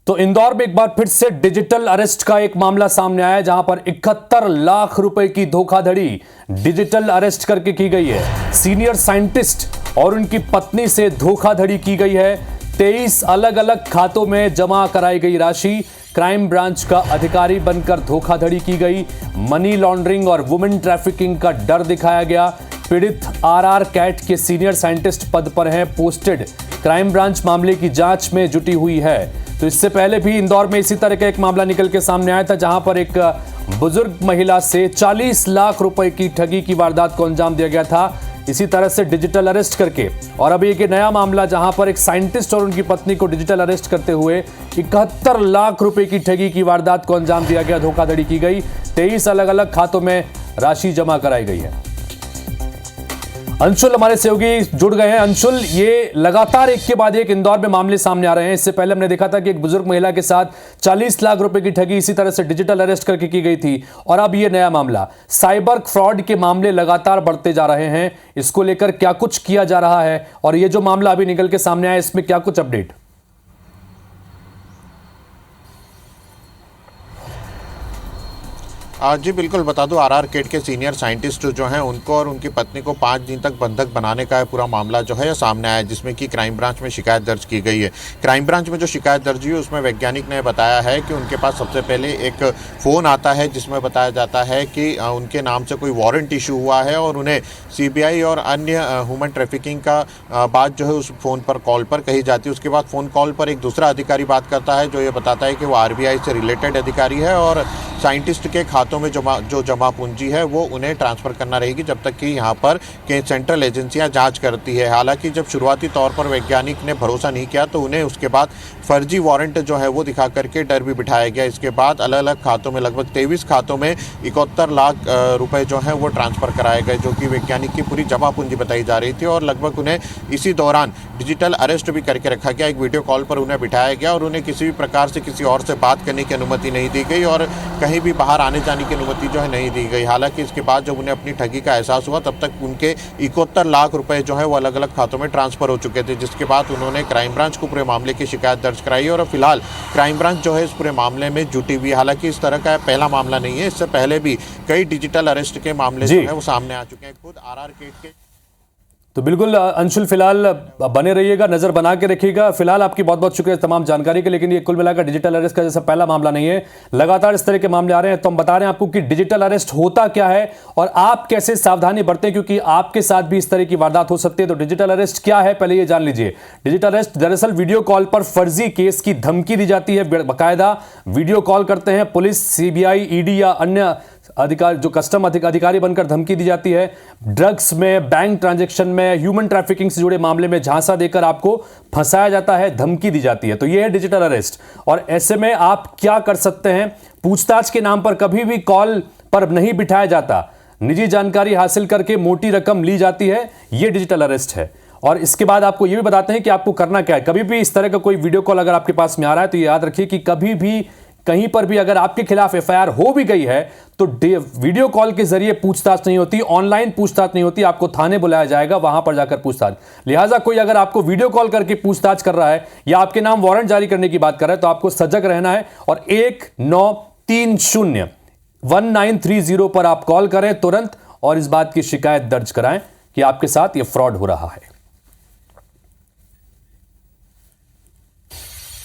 तो इंदौर में एक बार फिर से डिजिटल अरेस्ट का एक मामला सामने आया, जहां पर 71 लाख रुपए की धोखाधड़ी डिजिटल अरेस्ट करके की गई है। सीनियर साइंटिस्ट और उनकी पत्नी से धोखाधड़ी की गई है। 23 अलग अलग खातों में जमा कराई गई राशि, क्राइम ब्रांच का अधिकारी बनकर धोखाधड़ी की गई। मनी लॉन्ड्रिंग और वुमेन ट्रैफिकिंग का डर दिखाया गया। पीड़ित आरआर कैट के सीनियर साइंटिस्ट पद पर हैं पोस्टेड। क्राइम ब्रांच मामले की जांच में जुटी हुई है। तो इससे पहले भी इंदौर में इसी तरह का एक मामला निकल के सामने आया था, जहां पर एक बुजुर्ग महिला से 40 लाख रुपए की ठगी की वारदात को अंजाम दिया गया था, इसी तरह से डिजिटल अरेस्ट करके। और अभी एक नया मामला, जहां पर एक साइंटिस्ट और उनकी पत्नी को डिजिटल अरेस्ट करते हुए 71 लाख रुपए की ठगी की वारदात को अंजाम दिया गया, धोखाधड़ी की गई। 23 अलग अलग खातों में राशि जमा कराई गई है। अंशुल हमारे सहयोगी जुड़ गए हैं। अंशुल, ये लगातार एक के बाद एक इंदौर में मामले सामने आ रहे हैं। इससे पहले हमने देखा था कि एक बुजुर्ग महिला के साथ 40 लाख रुपए की ठगी इसी तरह से डिजिटल अरेस्ट करके की गई थी, और अब ये नया मामला। साइबर फ्रॉड के मामले लगातार बढ़ते जा रहे हैं, इसको लेकर क्या कुछ किया जा रहा है, और ये जो मामला अभी निकल के सामने आया, इसमें क्या कुछ अपडेट? जी बिल्कुल, बता दूं, आरआर कैट के सीनियर साइंटिस्ट जो हैं उनको और उनकी पत्नी को 5 दिन तक बंधक बनाने का पूरा मामला जो है ये सामने आया है, जिसमें कि क्राइम ब्रांच में शिकायत दर्ज की गई है। क्राइम ब्रांच में जो शिकायत दर्ज हुई है उसमें वैज्ञानिक ने बताया है कि उनके पास सबसे पहले एक फ़ोन आता है जिसमें बताया जाता है कि उनके नाम से कोई वारंट इशू हुआ है, और उन्हें सीबीआई और अन्य ह्यूमन ट्रैफिकिंग का बात जो है उस फ़ोन पर कॉल पर कही जाती है। उसके बाद फ़ोन कॉल पर एक दूसरा अधिकारी बात करता है जो ये बताता है कि वो आरबीआई से रिलेटेड अधिकारी है, और साइंटिस्ट के खातों में जो जमा पूंजी है वो उन्हें ट्रांसफ़र करना रहेगी जब तक कि यहाँ पर कई सेंट्रल एजेंसियाँ जांच करती है। हालांकि जब शुरुआती तौर पर वैज्ञानिक ने भरोसा नहीं किया तो उन्हें उसके बाद फर्जी वारंट जो है वो दिखा करके डर भी बिठाया गया। इसके बाद अलग अलग खातों में, लगभग 23 खातों में 71 लाख रुपए जो हैं वो ट्रांसफ़र कराए गए, जो कि वैज्ञानिक की पूरी जमा पूंजी बताई जा रही थी। और लगभग उन्हें इसी दौरान डिजिटल अरेस्ट भी करके रखा गया। एक वीडियो कॉल पर उन्हें बिठाया गया और उन्हें किसी भी प्रकार से किसी और से बात करने की अनुमति नहीं दी गई, और कहीं भी बाहर आने जाने की अनुमति जो है नहीं दी गई। हालांकि इसके बाद जब उन्हें अपनी ठगी का एहसास हुआ तब तक उनके 71 लाख रुपए जो है वो अलग अलग खातों में ट्रांसफ़र हो चुके थे, जिसके बाद उन्होंने क्राइम ब्रांच को पूरे मामले की शिकायत दर्ज कराई। और फिलहाल क्राइम ब्रांच जो है इस पूरे मामले में जुटी हुई। हालांकि इस तरह का पहला मामला नहीं है, इससे पहले भी कई डिजिटल अरेस्ट के मामले जो है वो सामने आ चुके हैं। खुद आरआर कैट के तो बिल्कुल अंशुल, फिलहाल बने रहिएगा, नजर बना के रखिएगा। फिलहाल आपकी बहुत बहुत शुक्रिया तमाम जानकारी के। लेकिन ये कुल मिलाकर डिजिटल अरेस्ट का जैसा पहला मामला नहीं है, लगातार इस तरह के मामले आ रहे हैं। तो हम बता रहे हैं आपको कि डिजिटल अरेस्ट होता क्या है और आप कैसे सावधानी बरतें, क्योंकि आपके साथ भी इस तरह की वारदात हो सकती है। तो डिजिटल अरेस्ट क्या है, पहले ये जान लीजिए। डिजिटल अरेस्ट दरअसल वीडियो कॉल पर फर्जी केस की धमकी दी जाती है। बाकायदा वीडियो कॉल करते हैं पुलिस, सीबीआई, ईडी या अन्य अधिकारी, जो कस्टम अधिकारी बनकर धमकी दी जाती है। ड्रग्स में, बैंक ट्रांजैक्शन में, ह्यूमन ट्रैफिकिंग से जुड़े मामले में झांसा देकर आपको फंसाया जाता है, धमकी दी जाती है। तो यह है डिजिटल अरेस्ट। और ऐसे में आप क्या कर सकते हैं? पूछताछ के नाम पर कभी भी कॉल पर नहीं बिठाया जाता, निजी जानकारी हासिल करके मोटी रकम ली जाती है, यह डिजिटल अरेस्ट है। और इसके बाद आपको यह भी बताते हैं कि आपको करना क्या है। कभी भी इस तरह का कोई वीडियो कॉल अगर आपके पास में आ रहा है तो याद रखिए कि कभी भी कहीं पर भी अगर आपके खिलाफ एफआईआर हो भी गई है तो वीडियो कॉल के जरिए पूछताछ नहीं होती, ऑनलाइन पूछताछ नहीं होती, आपको थाने बुलाया जाएगा, वहां पर जाकर पूछताछ। लिहाजा कोई अगर आपको वीडियो कॉल करके पूछताछ कर रहा है या आपके नाम वारंट जारी करने की बात कर रहा है तो आपको सजग रहना है और 1930 पर आप कॉल करें तुरंत और इस बात की शिकायत दर्ज कराएं कि आपके साथ यह फ्रॉड हो रहा है।